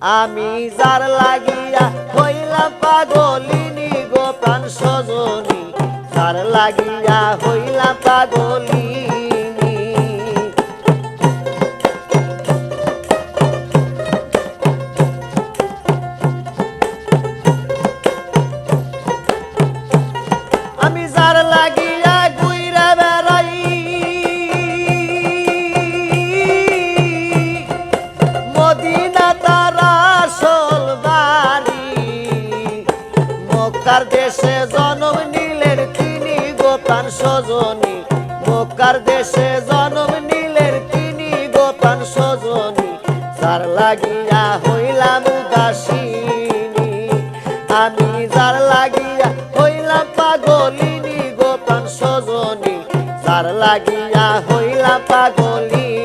আমি যার লাগিয়া হইলাম পাগলিনী গো প্রাণ সজনী, যার লাগিয়া হইলাম পাগলিনী। আমি যার লাগিয়া ঘুইরা বেড়াই মদিনা তার আসল বাড়ি, মক্কার দেশে জন্ম নিলেন তিনি গো প্রাণ সজনী, মক্কার দেশে জন্ম নিলেন তিনি গো প্রাণ সজনী, যার লাগিয়া হইলাম উদাসিনী। আমি যার লাগিয়া হইলাম পাগলিনী গো প্রাণ সজনী, যার লাগিয়া হইলাম পাগলিনী।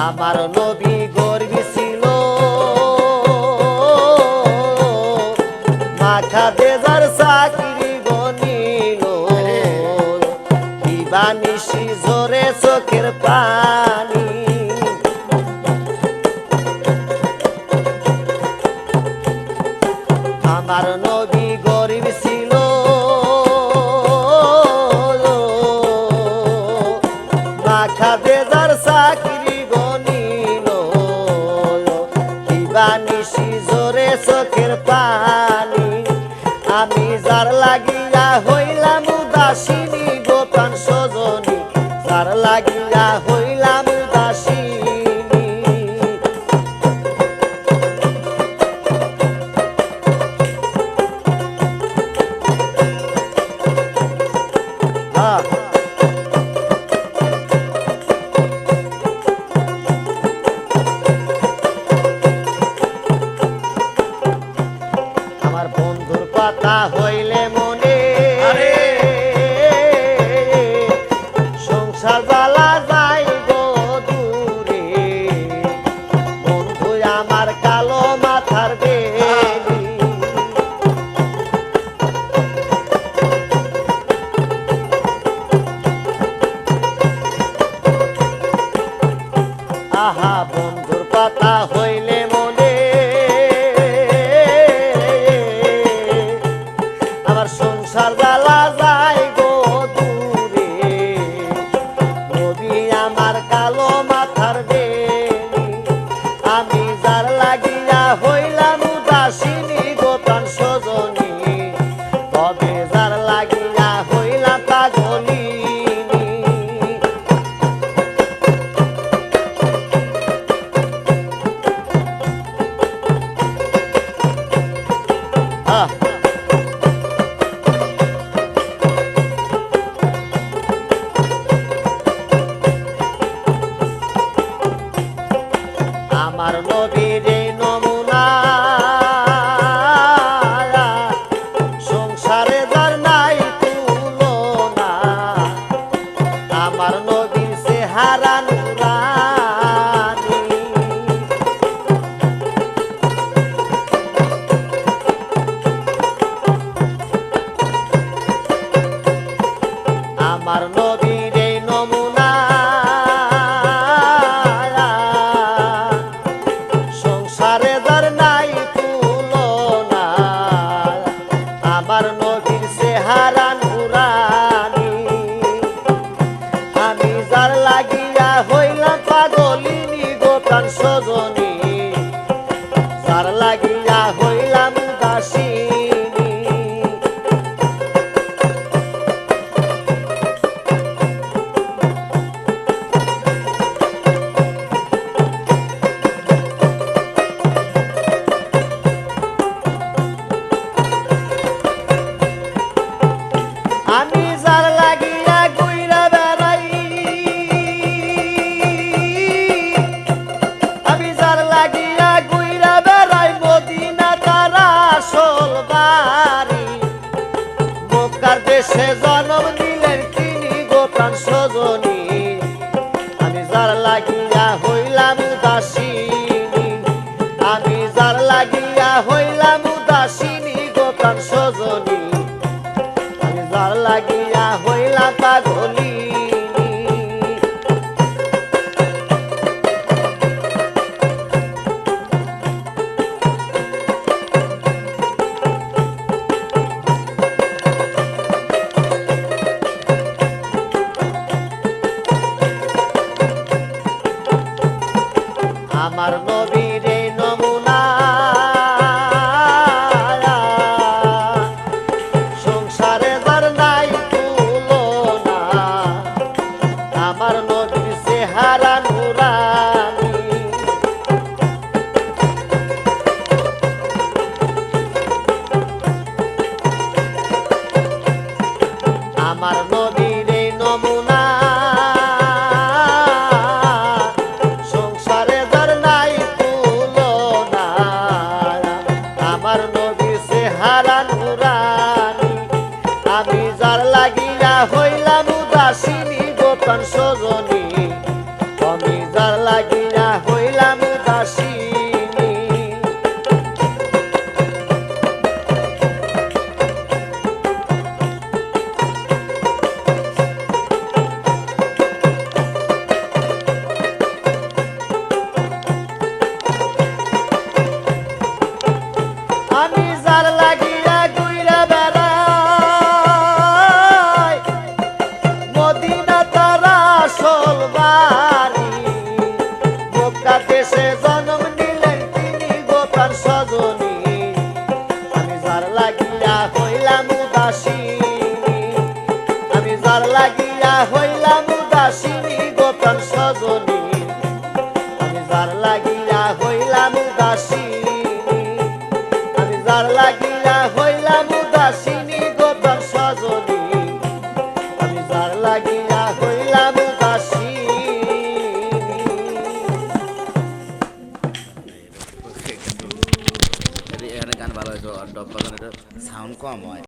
আমার নবী গর্বী ছিল, মাখা দেজার চাকরি গনিল, দিবানিশি ঝরে চোখের পানি। আমার নবী গরিব ছিল, মাখা দেজার চাকরি গনিল, দিবানিশি ঝরে চোখের পানি। আমি যার লাগিয়া হইলাম উদাসিনী গো প্রাণ সজনী, যার লাগিয়া হইলাম উদাসিনী। আমার বন্ধুর কথা হইলে মনে সংসার জ্বালা যাই গো দূরে, বন্ধু আমার কালো মাথার বেলি। আহা বন্ধুর কথা হইলে মনে আমার সংসার জ্বালা যায় গো দূরে, নবী আমার কালো মাথার বেলি। আমি যার লাগিয়া হইলাম উদাসিনী গো প্রাণ সজনী, তবে যার লাগিয়া হইলাম পাগলিনী। আমার নবীর এই নমুনা সংসারে যার নাই তুলনা, আমার নবীর চেহারা নুরানি। আমার নবীর এই নমুনা সংসারে যার নাই তুলনা, আমার নবীর চেহারা নুরানি। আমি যার লাগিয়া হইলাম পাগলিনী গো প্রাণ সজনী, যার লাগিয়া হইলাম উদাসিনী। আমি যার লাগিয়া ঘুইরা বেড়াই যার লাগিয়া হইলাম উদাসিনী আমি যার লাগিয়া হইলাম উদাসিনী গোপন সজনী আমি যার লাগিয়া হইলাম পাগলিনী আমার নবীর এই নমুনা সংসারে যার নাই তুলনা আমার নবীর চেহারা নুরানি আমার নবীর এই নমুনা আমি যার লাগিয়া হইলাম উদাসিনী গোপন সজনী আমি যার লাগিয়া হইলাম উদাসিনী আমি যার লাগিয়া ঘুইরা বেড়াই মদিনা তার আসল বাড়ি মক্কা দেশে জন্ম নিলেন তিনি গোপন সজনী আমি যার লাগিয়া হইলাম উদাসিনী আমি যার লাগিয়া হইলাম উদাসিনী গোপন সজনী আমি যার লাগিয়া হইলাম উদাসিনী যার লাগিয়া হইলাম উদাসিনী গোপন সজনী আমি যার লাগিয়া হইলাম উদাসিনী এখানে গান ভালো হয়েছে ডব বাজানোর সাউন্ড কম হয়